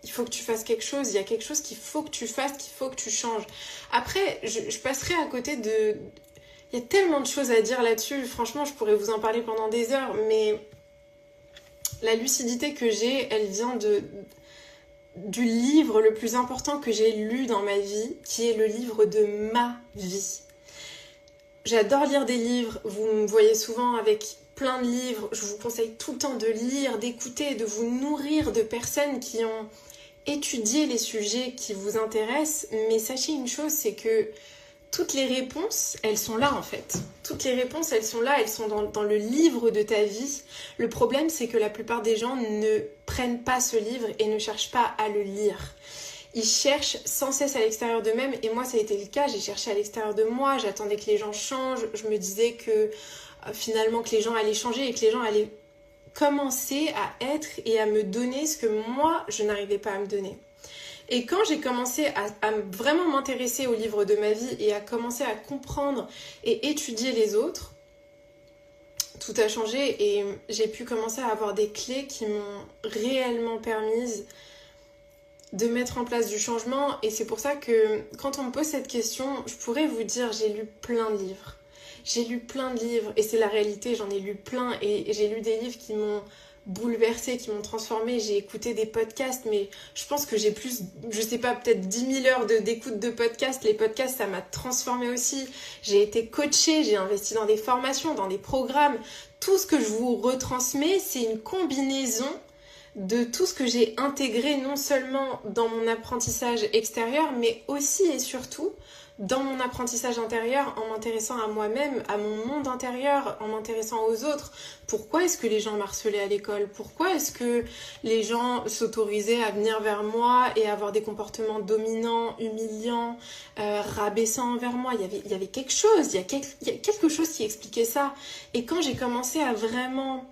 il faut que tu fasses quelque chose, il y a quelque chose qu'il faut que tu fasses, qu'il faut que tu changes. Après, je passerai à côté de... Il y a tellement de choses à dire là-dessus, franchement, je pourrais vous en parler pendant des heures, mais la lucidité que j'ai, elle vient du livre le plus important que j'ai lu dans ma vie, qui est le livre de ma vie. J'adore lire des livres, vous me voyez souvent avec plein de livres, je vous conseille tout le temps de lire, d'écouter, de vous nourrir de personnes qui ont étudié les sujets qui vous intéressent, mais sachez une chose, c'est que toutes les réponses, elles sont là en fait. Toutes les réponses, elles sont là, elles sont dans le livre de ta vie. Le problème, c'est que la plupart des gens ne prennent pas ce livre et ne cherchent pas à le lire. Ils cherchent sans cesse à l'extérieur d'eux-mêmes, et moi ça a été le cas, j'ai cherché à l'extérieur de moi, j'attendais que les gens changent, je me disais que finalement que les gens allaient changer et que les gens allaient commencer à être et à me donner ce que moi je n'arrivais pas à me donner. Et quand j'ai commencé à vraiment m'intéresser au livre de ma vie et à commencer à comprendre et étudier les autres, tout a changé et j'ai pu commencer à avoir des clés qui m'ont réellement permise de mettre en place du changement. Et c'est pour ça que quand on me pose cette question, je pourrais vous dire j'ai lu plein de livres. J'ai lu plein de livres et c'est la réalité, j'en ai lu plein et j'ai lu des livres qui m'ont bouleversée, qui m'ont transformée. J'ai écouté des podcasts, mais je pense que j'ai plus, je sais pas, peut-être 10 000 heures d'écoute de podcasts. Les podcasts, ça m'a transformée aussi. J'ai été coachée, j'ai investi dans des formations, dans des programmes. Tout ce que je vous retransmets, c'est une combinaison de tout ce que j'ai intégré non seulement dans mon apprentissage extérieur, mais aussi et surtout dans mon apprentissage intérieur, en m'intéressant à moi-même, à mon monde intérieur, en m'intéressant aux autres. Pourquoi est-ce que les gens m'harcelaient à l'école? Pourquoi est-ce que les gens s'autorisaient à venir vers moi et à avoir des comportements dominants, humiliants, rabaissants envers moi? Il y avait quelque chose, il y a quelque chose qui expliquait ça. Et quand j'ai commencé à vraiment